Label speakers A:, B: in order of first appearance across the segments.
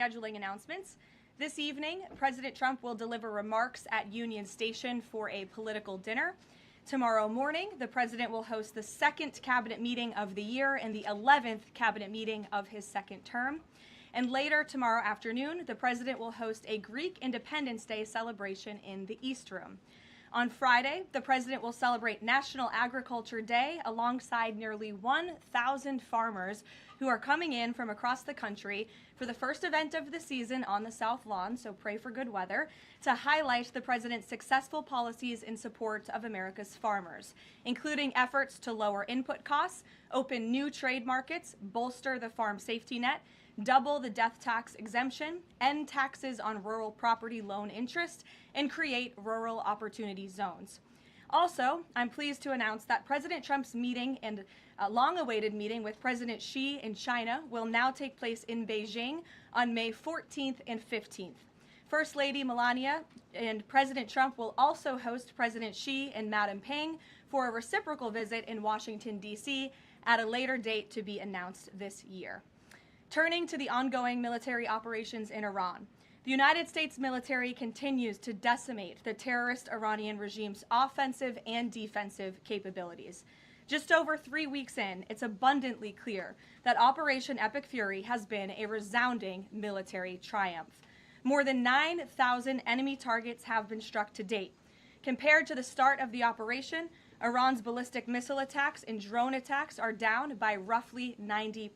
A: Scheduling announcements. This evening, President Trump will deliver remarks at Union Station for a political dinner. Tomorrow morning, the president will host the second cabinet meeting of the year and the 11th cabinet meeting of his second term. And later tomorrow afternoon, the president will host a Greek Independence Day celebration in the East Room. On Friday, the president will celebrate National Agriculture Day alongside nearly 1,000 farmers who are coming in from across the country for the first event of the season on the South Lawn, so pray for good weather, to highlight the president's successful policies in support of America's farmers, including efforts to lower input costs, open new trade markets, bolster the farm safety net, double the death tax exemption, end taxes on rural property loan interest, and create rural opportunity zones. Also, I'm pleased to announce that President Trump's meeting and long-awaited meeting with President Xi in China will now take place in Beijing on May 14th and 15th. First Lady Melania and President Trump will also host President Xi and Madam Peng for a reciprocal visit in Washington, D.C. at a later date to be announced this year. Turning to the ongoing military operations in Iran, the United States military continues to decimate the terrorist Iranian regime's offensive and defensive capabilities. Just over 3 weeks in, it's abundantly clear that Operation Epic Fury has been a resounding military triumph. More than 9,000 enemy targets have been struck to date. Compared to the start of the operation, Iran's ballistic missile attacks and drone attacks are down by roughly 90%.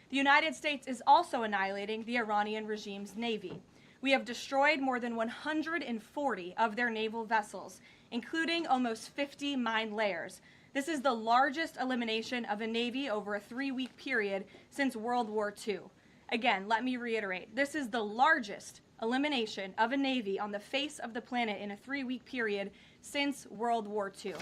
A: The United States is also annihilating the Iranian regime's navy. We have destroyed more than 140 of their naval vessels, including almost 50 mine layers. This is the largest elimination of a navy over a 3-week period since World War II. Again, let me reiterate, this is the largest elimination of a navy on the face of the planet in a 3-week period since World War II.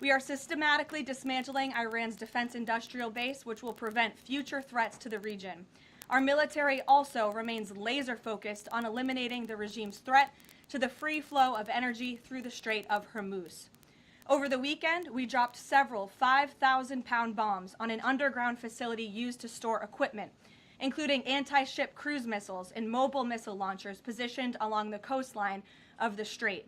A: We are systematically dismantling Iran's defense industrial base, which will prevent future threats to the region. Our military also remains laser-focused on eliminating the regime's threat to the free flow of energy through the Strait of Hormuz. Over the weekend, we dropped several 5,000-pound bombs on an underground facility used to store equipment, including anti-ship cruise missiles and mobile missile launchers positioned along the coastline of the strait.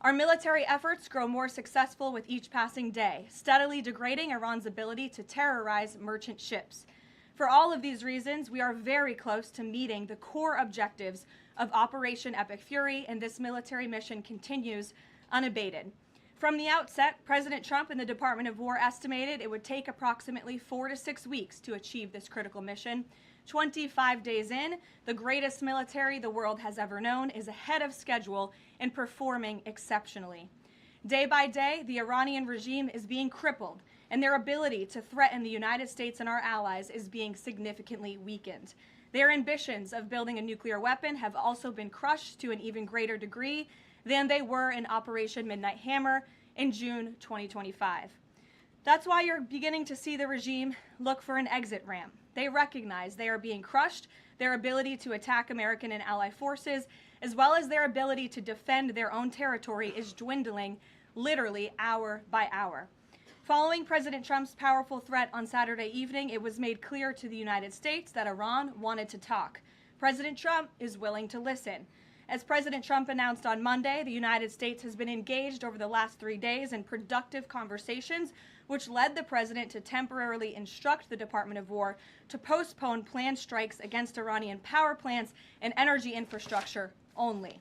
A: Our military efforts grow more successful with each passing day, steadily degrading Iran's ability to terrorize merchant ships. For all of these reasons, we are very close to meeting the core objectives of Operation Epic Fury, and this military mission continues unabated. From the outset, President Trump and the Department of War estimated it would take approximately 4 to 6 weeks to achieve this critical mission. 25 days in, the greatest military the world has ever known is ahead of schedule and performing exceptionally. Day by day, the Iranian regime is being crippled, and their ability to threaten the United States and our allies is being significantly weakened. Their ambitions of building a nuclear weapon have also been crushed to an even greater degree than they were in Operation Midnight Hammer in June 2025. That's why you're beginning to see the regime look for an exit ramp. They recognize they are being crushed, their ability to attack American and ally forces, as well as their ability to defend their own territory is dwindling literally hour by hour. Following President Trump's powerful threat on Saturday evening, it was made clear to the United States that Iran wanted to talk. President Trump is willing to listen. As President Trump announced on Monday, the United States has been engaged over the last 3 days in productive conversations, which led the president to temporarily instruct the Department of War to postpone planned strikes against Iranian power plants and energy infrastructure only.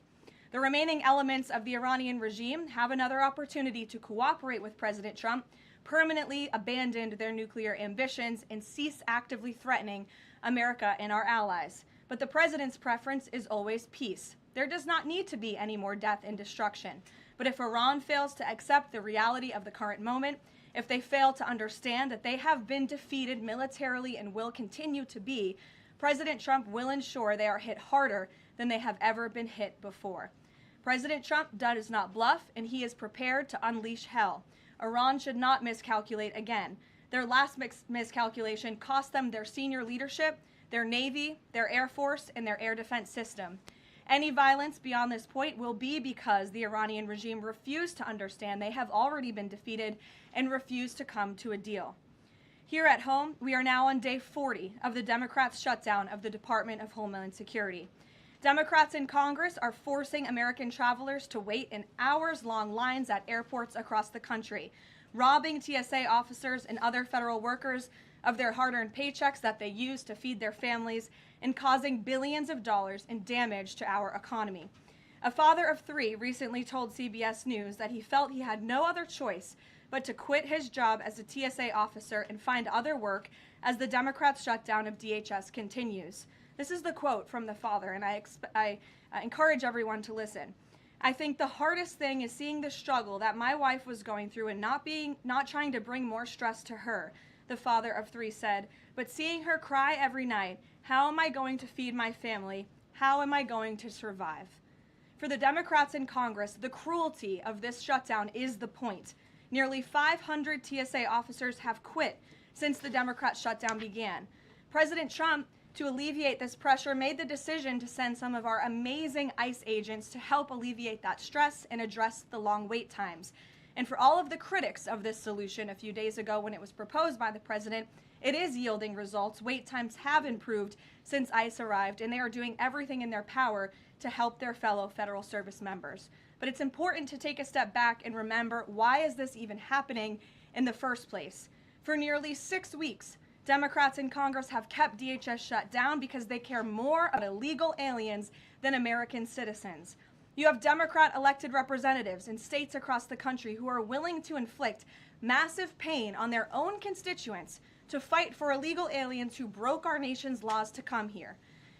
A: The remaining elements of the Iranian regime have another opportunity to cooperate with President Trump, permanently abandon their nuclear ambitions, and cease actively threatening America and our allies. But the president's preference is always peace. There does not need to be any more death and destruction. But if Iran fails to accept the reality of the current moment, if they fail to understand that they have been defeated militarily and will continue to be, President Trump will ensure they are hit harder than they have ever been hit before. President Trump does not bluff, and he is prepared to unleash hell. Iran should not miscalculate again. Their last miscalculation cost them their senior leadership, their Navy, their Air Force, and their air defense system. Any violence beyond this point will be because the Iranian regime refused to understand they have already been defeated and refused to come to a deal. Here at home, we are now on day 40 of the Democrats' shutdown of the Department of Homeland Security. Democrats in Congress are forcing American travelers to wait in hours-long lines at airports across the country, robbing TSA officers and other federal workers of their hard-earned paychecks that they use to feed their families, and causing billions of dollars in damage to our economy. A father of 3 recently told CBS News that he felt he had no other choice but to quit his job as a TSA officer and find other work as the Democrats' shutdown of DHS continues. This is the quote from the father, and I encourage everyone to listen. "I think the hardest thing is seeing the struggle that my wife was going through and not trying to bring more stress to her," the father of 3 said, "but seeing her cry every night, how am I going to feed my family? How am I going to survive?" For the Democrats in Congress, the cruelty of this shutdown is the point. Nearly 500 TSA officers have quit since the Democrat shutdown began. President Trump, to alleviate this pressure, made the decision to send some of our amazing ICE agents to help alleviate that stress and address the long wait times. And for all of the critics of this solution a few days ago when it was proposed by the president, it is yielding results. Wait times have improved since ICE arrived, and they are doing everything in their power to help their fellow federal service members. But it's important to take a step back and remember, why is this even happening in the first place? For nearly 6 weeks, Democrats in Congress have kept DHS shut down because they care more about illegal aliens than American citizens. You have Democrat elected representatives in states across the country who are willing to inflict massive pain on their own constituents to fight for illegal aliens who broke our nation's laws to come here.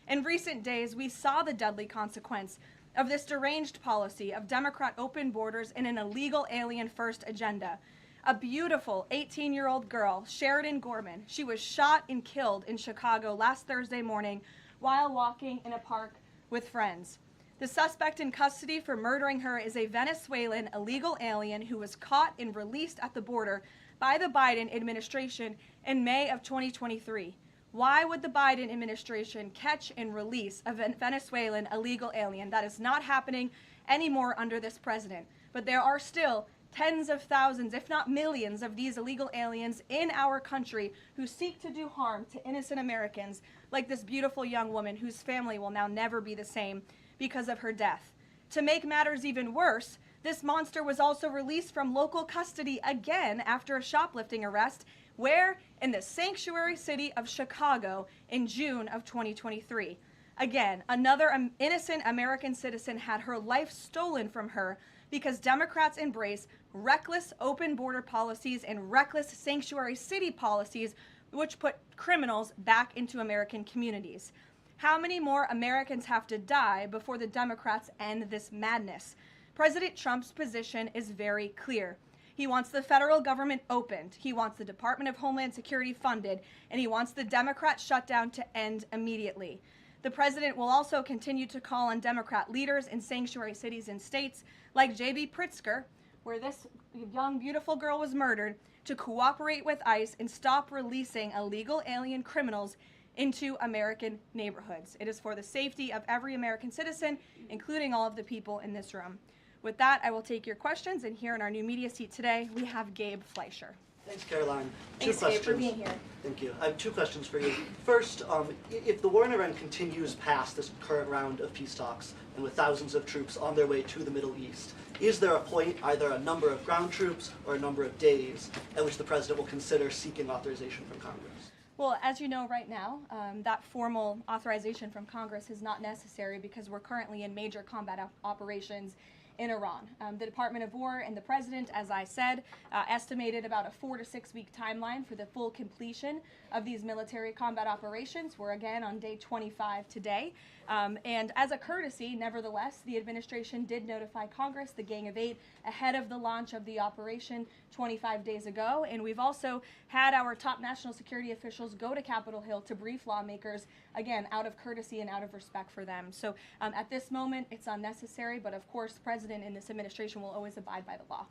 A: In recent days, we saw the deadly consequence of this deranged policy of Democrat open borders and an illegal alien-first agenda. A beautiful 18-year-old girl, Sheridan Gorman, she was shot and killed in Chicago last Thursday morning while walking in a park with friends. The suspect in custody for murdering her is a Venezuelan illegal alien who was caught and released at the border by the Biden administration in May of 2023. Why would the Biden administration catch and release a Venezuelan illegal alien? That is not happening anymore under this president. But there are still tens of thousands, if not millions, of these illegal aliens in our country who seek to do harm to innocent Americans, like this beautiful young woman whose family will now never be the same because of her death. To make matters even worse, this monster was also released from local custody again after a shoplifting arrest, where? In the sanctuary city of Chicago in June of 2023. Again, another innocent American citizen had her life stolen from her because Democrats embrace reckless open border policies and reckless sanctuary city policies which put criminals back into American communities. How many more Americans have to die before the Democrats end this madness? President Trump's position is very clear. He wants the federal government opened, he wants the Department of Homeland Security funded, and he wants the Democrat shutdown to end immediately. The president will also continue to call on Democrat leaders in sanctuary cities and states like J.B. Pritzker, where this young, beautiful girl was murdered, to cooperate with ICE and stop releasing illegal alien criminals into American neighborhoods. It is for the safety of every American citizen, including all of the people in this room. With that, I will take your questions, and here in our new media seat today, we have Gabe Fleischer.
B: Thanks, Karoline.
A: Thanks, Gabe, for being here.
B: Thank you. I have 2 questions for you. First, if the war in Iran continues past this current round of peace talks, and with thousands of troops on their way to the Middle East, is there a point, either a number of ground troops or a number of days, at which the president will consider seeking authorization from Congress?
A: Well, as you know right now, that formal authorization from Congress is not necessary because we're currently in major combat operations in Iran. The Department of War and the President, as I said, estimated about a 4 to 6 week timeline for the full completion of these military combat operations. We're again on day 25 today. And as a courtesy, nevertheless, the administration did notify Congress, the Gang of 8, ahead of the launch of the operation 25 days ago. And we've also had our top national security officials go to Capitol Hill to brief lawmakers, again, out of courtesy and out of respect for them. So at this moment, it's unnecessary, but of course, the President and this administration will always abide by the law.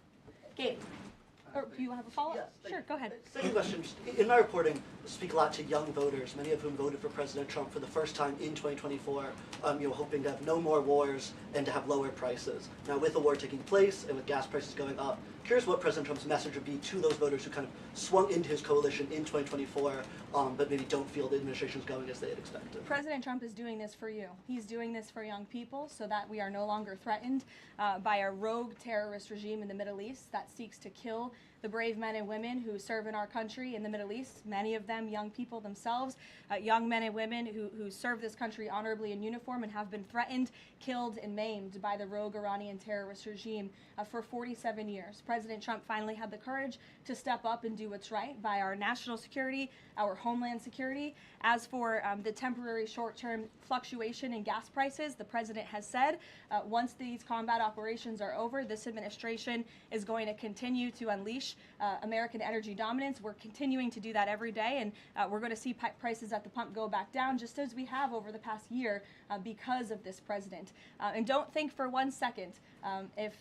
A: Gabe. Or do you have a follow-up?
B: Yes,
A: Sure, go ahead.
B: Second question. In my reporting, speak a lot to young voters, many of whom voted for President Trump for the first time in 2024, hoping to have no more wars and to have lower prices. Now, with the war taking place and with gas prices going up, curious what President Trump's message would be to those voters who kind of swung into his coalition in 2024, but maybe don't feel the administration is going as they had expected.
A: President Trump is doing this for you. He's doing this for young people so that we are no longer threatened by a rogue terrorist regime in the Middle East that seeks to kill the brave men and women who serve in our country in the Middle East, many of them young people themselves, young men and women who serve this country honorably in uniform and have been threatened, killed, and maimed by the rogue Iranian terrorist regime for 47 years. President Trump finally had the courage to step up and do what's right by our national security, our homeland security. As for the temporary short-term fluctuation in gas prices, the president has said once these combat operations are over, this administration is going to continue to unleash American energy dominance. We're continuing to do that every day, and we're going to see prices at the pump go back down, just as we have over the past year because of this president. And don't think for 1 second if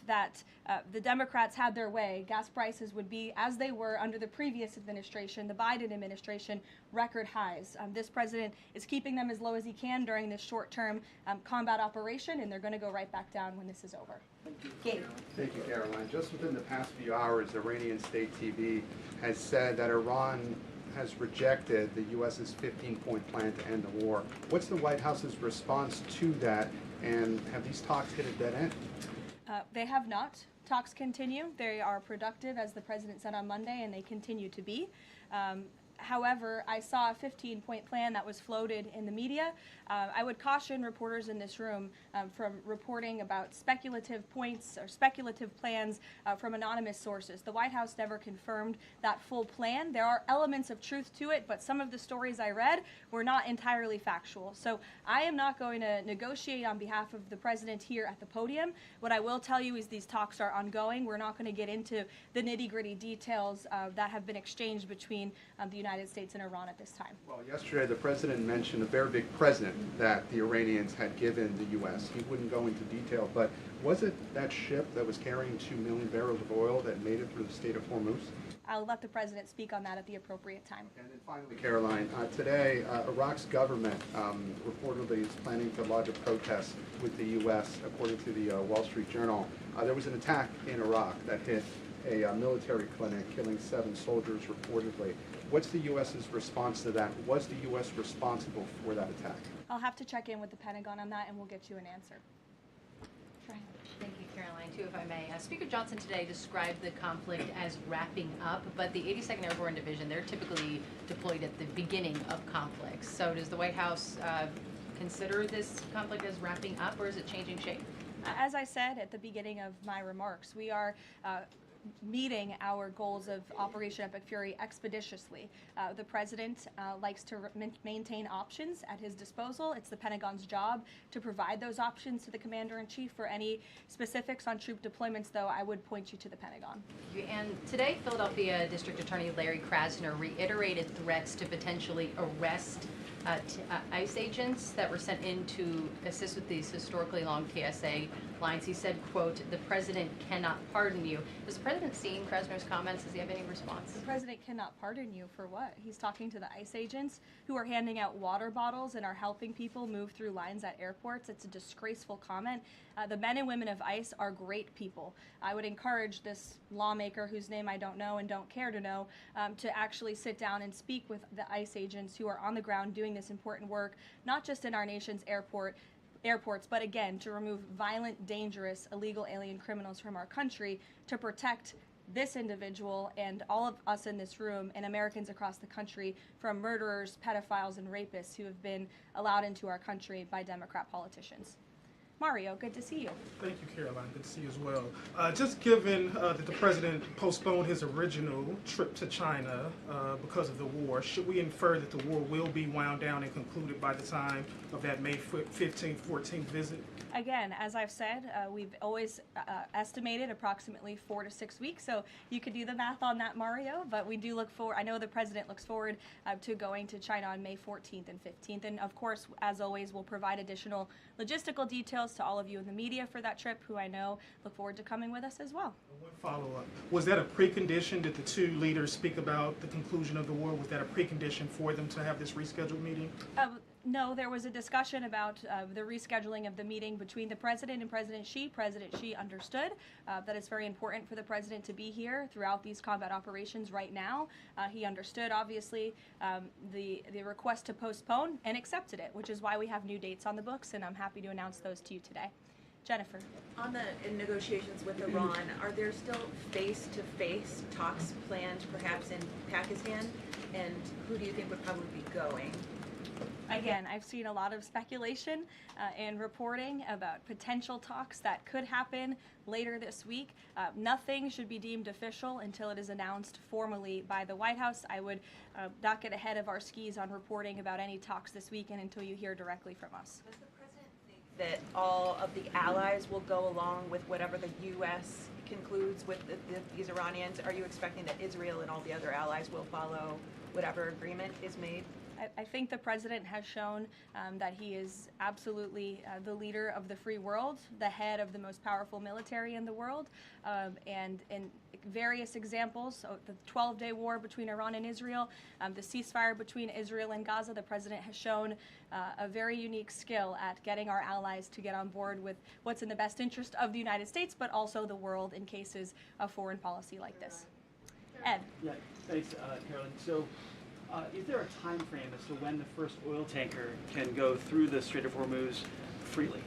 A: the Democrats had their way, gas prices would be, as they were under the previous administration, the Biden administration, record highs. This president is keeping them as low as he can during this short-term combat operation, and they're going to go right back down when this is over. Gabe.
C: Thank you, Karoline. Just within the past few hours, Iranian state TV has said that Iran has rejected the U.S.'s 15-point plan to end the war. What's the White House's response to that, and have these talks hit a dead end?
A: They have not. Talks continue. They are productive, as the president said on Monday, and they continue to be. However, I saw a 15-point plan that was floated in the media. I would caution reporters in this room from reporting about speculative points or speculative plans from anonymous sources. The White House never confirmed that full plan. There are elements of truth to it, but some of the stories I read were not entirely factual. So I am not going to negotiate on behalf of the president here at the podium. What I will tell you is these talks are ongoing. We're not going to get into the nitty-gritty details that have been exchanged between the United States and Iran at this time.
C: Well, yesterday the president mentioned a very big present that the Iranians had given the U.S. He wouldn't go into detail, but was it that ship that was carrying 2 million barrels of oil that made it through the state of Hormuz?
A: I'll let the president speak on that at the appropriate time.
C: And then finally, Karoline, today Iraq's government reportedly is planning to lodge a protest with the U.S. According to the Wall Street Journal. There was an attack in Iraq that hit a military clinic, killing 7 soldiers reportedly. What's the U.S.'s response to that? Was the U.S. responsible for that attack?
A: I'll have to check in with the Pentagon on that, and we'll get you an answer. Try.
D: Thank you, Caroline. Too, if I may. Speaker Johnson today described the conflict as wrapping up, but the 82nd Airborne Division, they're typically deployed at the beginning of conflicts. So does the White House consider this conflict as wrapping up, or is it changing shape?
A: As I said at the beginning of my remarks, we are meeting our goals of Operation Epic Fury expeditiously. The president likes to maintain options at his disposal. It's the Pentagon's job to provide those options to the Commander-in-Chief. For any specifics on troop deployments, though, I would point you to the Pentagon.
D: And today, Philadelphia District Attorney Larry Krasner reiterated threats to potentially arrest ICE agents that were sent in to assist with these historically long TSA lines. He said, quote, "The president cannot pardon you." Has the president seen Krasner's comments? Does he have any response?
A: The president cannot pardon you for what? He's talking to the ICE agents who are handing out water bottles and are helping people move through lines at airports. It's a disgraceful comment. The men and women of ICE are great people. I would encourage this lawmaker, whose name I don't know and don't care to know, to actually sit down and speak with the ICE agents who are on the ground doing this important work, not just in our nation's airports, but again, to remove violent, dangerous, illegal alien criminals from our country, to protect this individual and all of us in this room and Americans across the country from murderers, pedophiles, and rapists who have been allowed into our country by Democrat politicians. Mario, good to see you.
E: Thank you, Caroline. Good to see you as well. Just given that the president postponed his original trip to China because of the war, should we infer that the war will be wound down and concluded by the time of that May 15th, 14th visit?
A: Again, as I've said, we've always estimated approximately 4 to 6 weeks, so you could do the math on that, Mario, but we do look forward, I know the president looks forward to going to China on May 14th and 15th, and of course, as always, we'll provide additional logistical details details to all of you in the media for that trip, who I know look forward to coming with us as well.
E: One follow-up. Was that a precondition? Did the two leaders speak about the conclusion of the war? Was that a precondition for them to have this rescheduled meeting?
A: No, there was a discussion about the rescheduling of the meeting between the president and President Xi. President Xi understood that it's very important for the president to be here throughout these combat operations right now. He understood, obviously, the request to postpone and accepted it, which is why we have new dates on the books, and I'm happy to announce those to you today. Jennifer.
F: On the negotiations with Iran, are there still face-to-face talks planned perhaps in Pakistan? And who do you think would probably be going?
A: Again, I've seen a lot of speculation and reporting about potential talks that could happen later this week. Nothing should be deemed official until it is announced formally by the White House. I would not get ahead of our skis on reporting about any talks this weekend until you hear directly from us.
F: Does the president think that all of the allies will go along with whatever the U.S. concludes with these Iranians? Are you expecting that Israel and all the other allies will follow whatever agreement is made?
A: I think the president has shown that he is absolutely the leader of the free world, the head of the most powerful military in the world, and in various examples, so the 12-day war between Iran and Israel, the ceasefire between Israel and Gaza, the president has shown a very unique skill at getting our allies to get on board with what's in the best interest of the United States, but also the world in cases of foreign policy like this. Ed.
G: Yeah, thanks, Carolyn. So, is there a time frame as to when the first oil tanker can go through the Strait of Hormuz freely?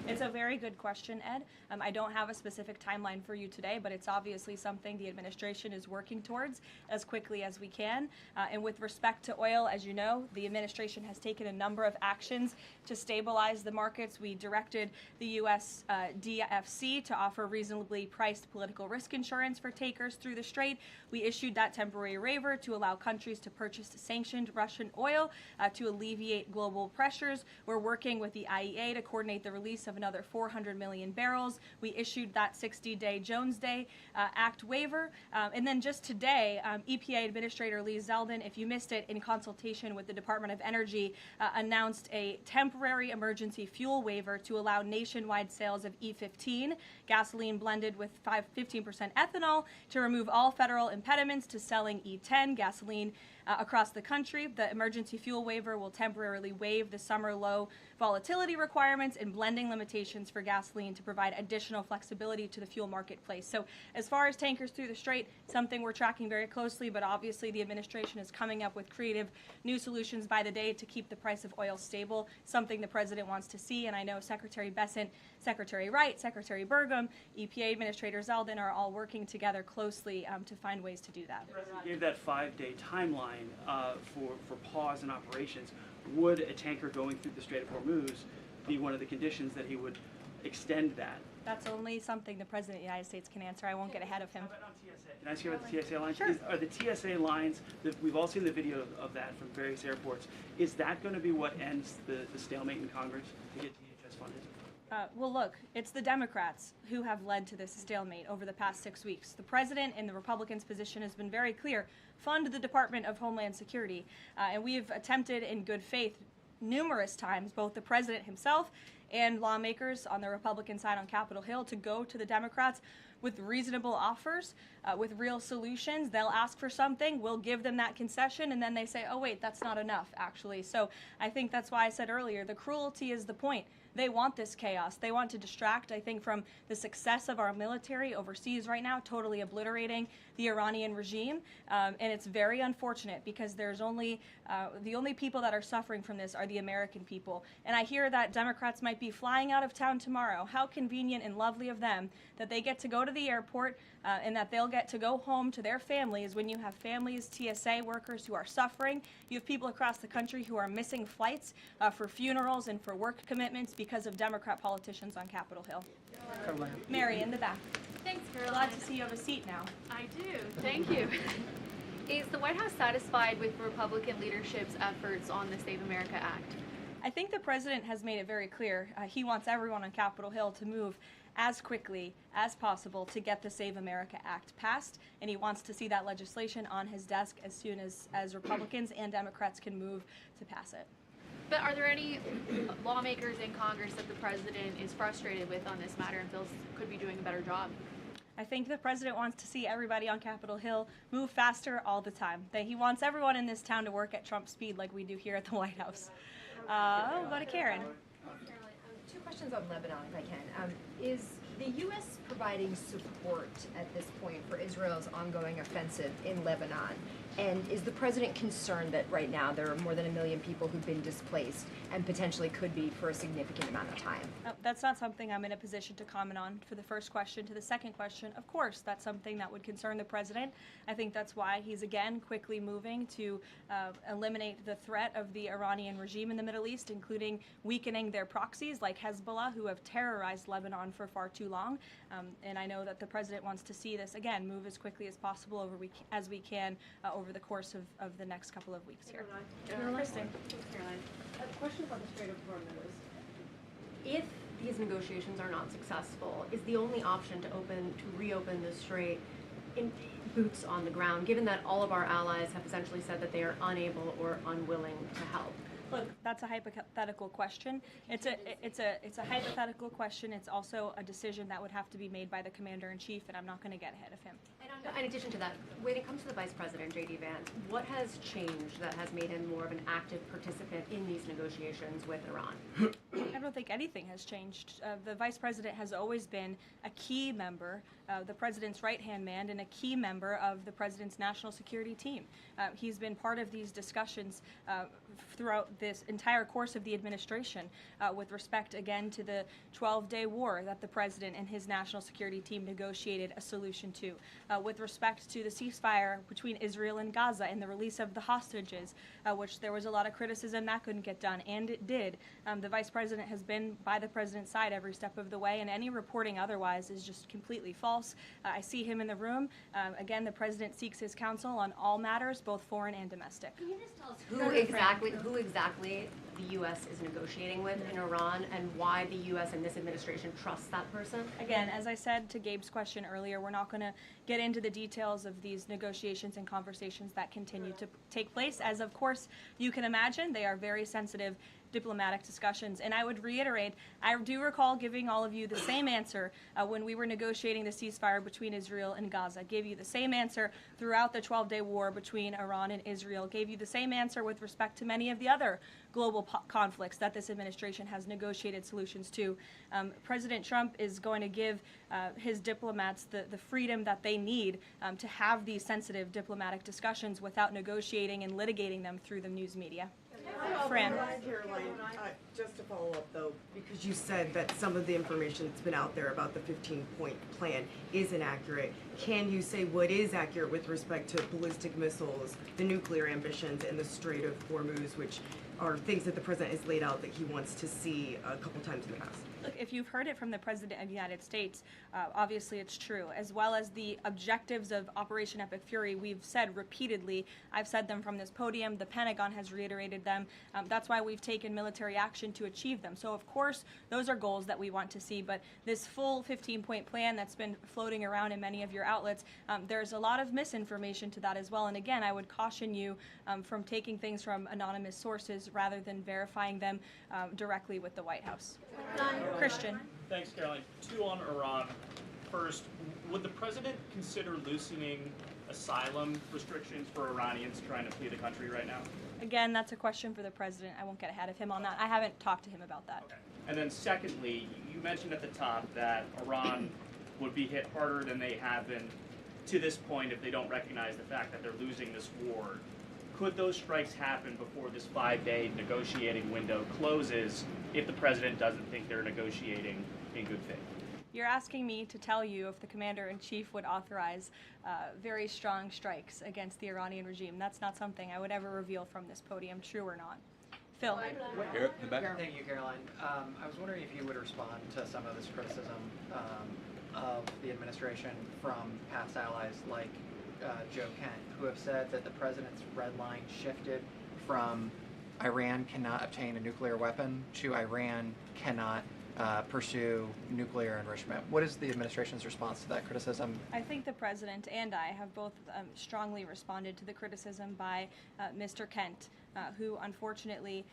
A: It's a very good question, Ed. I don't have a specific timeline for you today, but it's obviously something the administration is working towards as quickly as we can. And with respect to oil, as you know, the administration has taken a number of actions to stabilize the markets. We directed the U.S. DFC to offer reasonably priced political risk insurance for takers through the strait. We issued that temporary waiver to allow countries to purchase sanctioned Russian oil to alleviate global pressures. We're working with the IEA to coordinate the release of another 400 million barrels. We issued that 60-day Jones Day Act waiver. And then just today, EPA Administrator Lee Zeldin, if you missed it, in consultation with the Department of Energy, announced a temporary emergency fuel waiver to allow nationwide sales of E15, gasoline blended with 15% ethanol, to remove all federal impediments to selling E10 gasoline across the country. The emergency fuel waiver will temporarily waive the summer low volatility requirements and blending limitations for gasoline to provide additional flexibility to the fuel marketplace. So as far as tankers through the strait, something we're tracking very closely, but obviously the administration is coming up with creative new solutions by the day to keep the price of oil stable, something the president wants to see. And I know Secretary Bessent, Secretary Wright, Secretary Burgum, EPA Administrator Zeldin are all working together closely to find ways to do that.
G: The president gave that 5-day timeline for pause in operations. Would a tanker going through the Strait of Hormuz be one of the conditions that he would extend that?
A: That's only something the President of the United States can answer. I won't get ahead of him.
G: How about on TSA? Can I ask you about the TSA lines?
A: Sure.
G: Are the TSA lines, that we've all seen the video of that from various airports, is that going to be what ends the stalemate in Congress to get DHS funded?
A: Well, look, it's the Democrats who have led to this stalemate over the past 6 weeks. The president and the Republicans' position has been very clear. Fund the Department of Homeland Security. And we have attempted in good faith numerous times, both the president himself and lawmakers on the Republican side on Capitol Hill, to go to the Democrats with reasonable offers, with real solutions. They'll ask for something, we'll give them that concession, and then they say, oh wait, that's not enough, actually. So I think that's why I said earlier, the cruelty is the point. They want this chaos. They want to distract, I think, from the success of our military overseas right now, totally obliterating the Iranian regime. And it's very unfortunate because there's only, the only people that are suffering from this are the American people. And I hear that Democrats might be flying out of town tomorrow. How convenient and lovely of them that they get to go to the airport and that they'll get to go home to their families when you have families, TSA workers who are suffering. You have people across the country who are missing flights for funerals and for work commitments because of Democrat politicians on Capitol Hill. Mary, in the back.
H: Thanks, Caroline.
A: Glad to see you have a seat now.
H: I do. Thank you. Is the White House satisfied with Republican leadership's efforts on the Save America Act?
A: I think the president has made it very clear. He wants everyone on Capitol Hill to move as quickly as possible to get the Save America Act passed, and he wants to see that legislation on his desk as soon as Republicans and Democrats can move to pass it.
H: But are there any lawmakers in Congress that the president is frustrated with on this matter and feels could be doing a better job?
A: I think the president wants to see everybody on Capitol Hill move faster all the time. That he wants everyone in this town to work at Trump speed like we do here at the White House. Go to Karen.
I: Caroline, two questions on Lebanon, if I can. Is the U.S. providing support at this point for Israel's ongoing offensive in Lebanon? And is the president concerned that right now there are more than 1 million people who've been displaced and potentially could be for a significant amount of time?
A: That's not something I'm in a position to comment on for the first question. To the second question, of course, that's something that would concern the president. I think that's why he's again quickly moving to eliminate the threat of the Iranian regime in the Middle East, including weakening their proxies like Hezbollah, who have terrorized Lebanon for far too long. And I know that the president wants to see this, again, move as quickly as possible as we can over the course of the next couple of weeks here. Kristen.
J: Caroline, a question about the Strait of Hormuz. If these negotiations are not successful, is the only option to reopen the strait in boots on the ground, given that all of our allies have essentially said that they are unable or unwilling to help?
A: Look, that's a hypothetical question. It's a hypothetical question. It's also a decision that would have to be made by the commander-in-chief, and I'm not going to get ahead of him.
J: And in addition to that, when it comes to the Vice President, J.D. Vance, what has changed that has made him more of an active participant in these negotiations with Iran?
A: I don't think anything has changed. The Vice President has always been a key member, the President's right-hand man, and a key member of the President's national security team. He's been part of these discussions throughout this entire course of the administration with respect, again, to the 12-day war that the President and his national security team negotiated a solution to, with respect to the ceasefire between Israel and Gaza and the release of the hostages, which there was a lot of criticism that couldn't get done, and it did. The Vice President has been by the President's side every step of the way, and any reporting otherwise is just completely false. I see him in the room. Again, the President seeks his counsel on all matters, both foreign and domestic.
J: Can you just tell us who exactly the U.S. is negotiating with in Iran, and why the U.S. and this administration trusts that person?
A: Again, as I said to Gabe's question earlier, we're not going to get into the details of these negotiations and conversations that continue to take place. As of course you can imagine, they are very sensitive diplomatic discussions. And I would reiterate, I do recall giving all of you the same answer when we were negotiating the ceasefire between Israel and Gaza. Gave you the same answer throughout the 12-day war between Iran and Israel. Gave you the same answer with respect to many of the other global conflicts that this administration has negotiated solutions to. President Trump is going to give his diplomats the freedom that they need to have these sensitive diplomatic discussions without negotiating and litigating them through the news media. Fran.
K: Caroline, just to follow up though, because you said that some of the information that's been out there about the 15-point plan is inaccurate. Can you say what is accurate with respect to ballistic missiles, the nuclear ambitions, and the Strait of Hormuz, which are things that the president has laid out that he wants to see a couple times in the past?
A: Look, if you've heard it from the President of the United States, obviously it's true, as well as the objectives of Operation Epic Fury. We've said repeatedly, I've said them from this podium, the Pentagon has reiterated them. That's why we've taken military action to achieve them. So of course, those are goals that we want to see, but this full 15-point plan that's been floating around in many of your outlets, there's a lot of misinformation to that as well. And again, I would caution you from taking things from anonymous sources rather than verifying them directly with the White House. Christian.
L: Thanks, Caroline. Two on Iran. First, would the president consider loosening asylum restrictions for Iranians trying to flee the country right now?
A: Again, that's a question for the president. I won't get ahead of him on that. I haven't talked to him about that.
L: Okay. And then secondly, you mentioned at the top that Iran would be hit harder than they have been to this point if they don't recognize the fact that they're losing this war. Could those strikes happen before this 5-day negotiating window closes if the president doesn't think they're negotiating in good faith?
A: You're asking me to tell you if the commander-in-chief would authorize very strong strikes against the Iranian regime. That's not something I would ever reveal from this podium, true or not. Phil.
M: Here, in the back. Thank you, Caroline. I was wondering if you would respond to some of this criticism of the administration from past allies like Joe Kent, who have said that the president's red line shifted from Iran cannot obtain a nuclear weapon to Iran cannot pursue nuclear enrichment. What is the administration's response to that criticism?
A: I think the president and I have both strongly responded to the criticism by Mr. Kent who unfortunately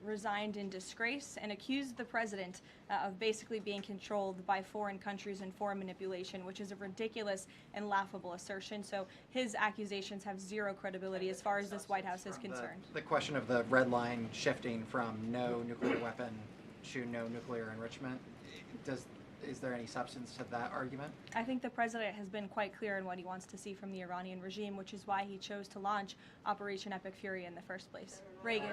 A: resigned in disgrace and accused the president of basically being controlled by foreign countries and foreign manipulation, which is a ridiculous and laughable assertion. So his accusations have zero credibility as far as this White House is concerned.
M: The question of the red line shifting from no nuclear weapon to no nuclear enrichment, is there any substance to that argument?
A: I think the president has been quite clear in what he wants to see from the Iranian regime, which is why he chose to launch Operation Epic Fury in the first place. Reagan.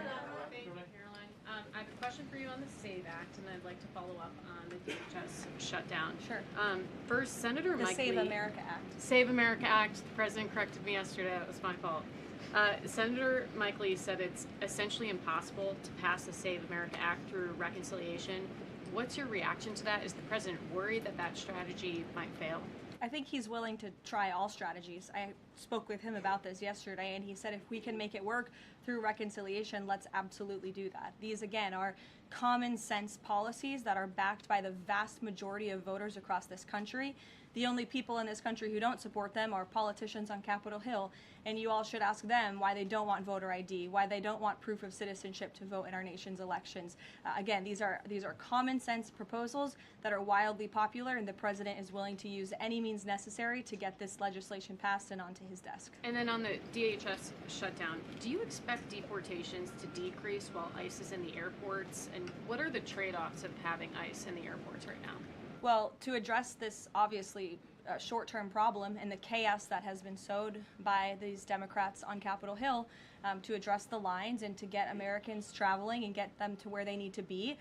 N: Thank you, Caroline. I have a question for you on the SAVE Act, and I'd like to follow up on the DHS shutdown.
A: Sure.
N: First, Senator
A: The
N: Mike
A: Save
N: Lee.
A: America Act.
N: Save America Act. The president corrected me yesterday. It was my fault. Senator Mike Lee said it's essentially impossible to pass the Save America Act through reconciliation. What's your reaction to that? Is the president worried that that strategy might fail?
A: I think he's willing to try all strategies. I spoke with him about this yesterday, and he said if we can make it work through reconciliation, let's absolutely do that. These, again, are common sense policies that are backed by the vast majority of voters across this country. The only people in this country who don't support them are politicians on Capitol Hill, and you all should ask them why they don't want voter ID, why they don't want proof of citizenship to vote in our nation's elections. Again, these are common sense proposals that are wildly popular, and the president is willing to use any means necessary to get this legislation passed and onto his desk.
N: And then on the DHS shutdown, do you expect deportations to decrease while ICE is in the airports? And what are the trade-offs of having ICE in the airports right now?
A: Well, to address this obviously short-term problem and the chaos that has been sowed by these Democrats on Capitol Hill, to address the lines and to get Americans traveling and get them to where they need to be.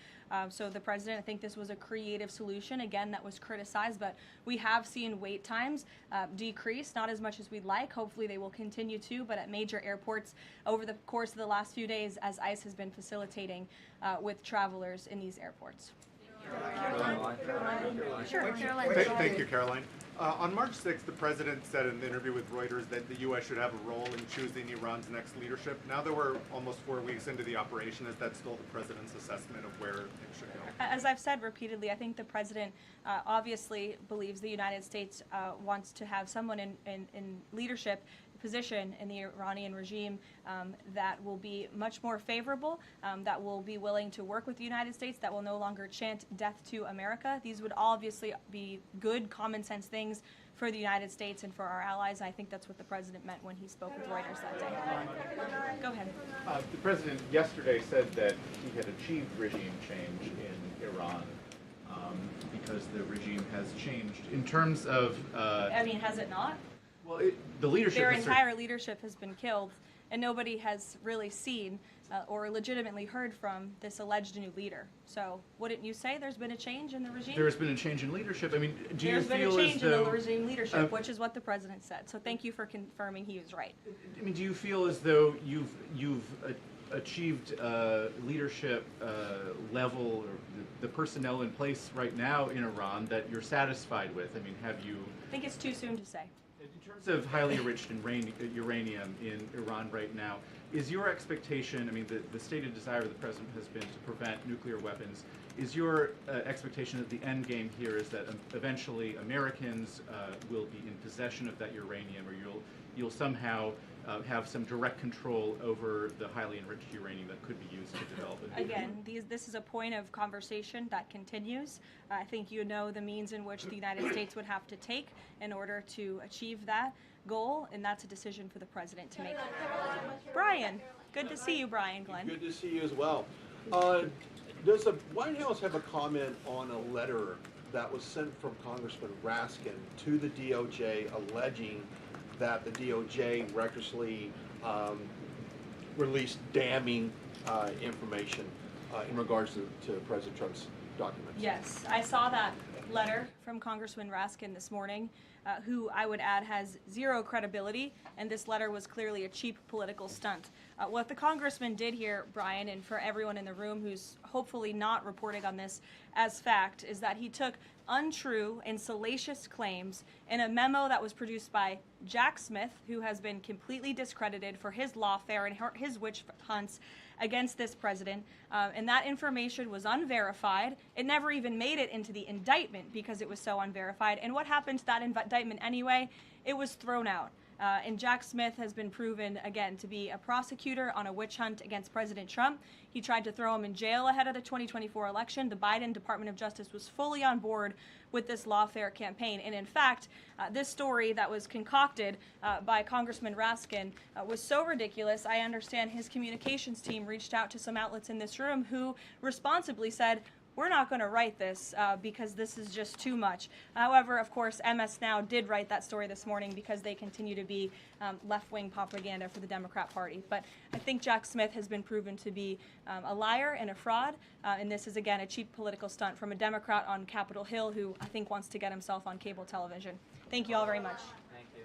A: So the president, I think this was a creative solution, again, that was criticized, but we have seen wait times decrease, not as much as we'd like. Hopefully they will continue to, but at major airports over the course of the last few days as ICE has been facilitating with travelers in these airports.
C: Sure. Thank you, Caroline. On March 6th, the president said in an interview with Reuters that the U.S. should have a role in choosing Iran's next leadership. Now that we're almost 4 weeks into the operation, is that still the president's assessment of where it should go?
A: As I've said repeatedly, I think the president obviously believes the United States wants to have someone in leadership position in the Iranian regime that will be much more favorable, that will be willing to work with the United States, that will no longer chant death to America. These would obviously be good common sense things for the United States and for our allies. And I think that's what the president meant when he spoke with Reuters that day. Go ahead.
O: The president yesterday said that he had achieved regime change in Iran because the regime has changed. In terms of...
A: I mean, has it not?
O: Well, the leadership...
A: Their entire leadership has been killed, and nobody has really seen or legitimately heard from this alleged new leader. So wouldn't you say there's been a change in the regime?
O: There's been a change in leadership. I mean, do you feel as though...
A: There's been a change in the regime leadership, which is what the president said. So thank you for confirming he was right.
O: I mean, do you feel as though you've achieved leadership level or the personnel in place right now in Iran that you're satisfied with? I mean, have you...
A: I think it's too soon to say.
O: In terms of highly enriched uranium in Iran right now, is your expectation, I mean, the stated desire of the president has been to prevent nuclear weapons. Is your expectation that the end game here is that eventually Americans will be in possession of that uranium, or you'll somehow have some direct control over the highly enriched uranium that could be used to develop it?
A: Again, this is a point of conversation that continues. I think you know the means in which the United States would have to take in order to achieve that goal, and that's a decision for the president to make. Brian, good to see you, Brian Glenn.
P: Good to see you as well. Does the White House have a comment on a letter that was sent from Congressman Raskin to the DOJ alleging that the DOJ recklessly released damning information in regards to President Trump's documents?
A: Yes, I saw that letter from Congressman Raskin this morning, who I would add has zero credibility, and this letter was clearly a cheap political stunt. What the congressman did here, Brian, and for everyone in the room who's hopefully not reporting on this as fact, is that he took untrue and salacious claims in a memo that was produced by Jack Smith, who has been completely discredited for his lawfare and his witch hunts against this president, and that information was unverified. It never even made it into the indictment because it was so unverified. And what happened to that indictment anyway? It was thrown out. And Jack Smith has been proven, again, to be a prosecutor on a witch hunt against President Trump. He tried to throw him in jail ahead of the 2024 election. The Biden Department of Justice was fully on board with this lawfare campaign. And in fact, this story that was concocted by Congressman Raskin was so ridiculous, I understand his communications team reached out to some outlets in this room who responsibly said, we're not going to write this because this is just too much. However, of course, MS Now did write that story this morning because they continue to be left-wing propaganda for the Democrat Party. But I think Jack Smith has been proven to be a liar and a fraud, and this is, again, a cheap political stunt from a Democrat on Capitol Hill who I think wants to get himself on cable television. Thank you all very much.
M: Thank you.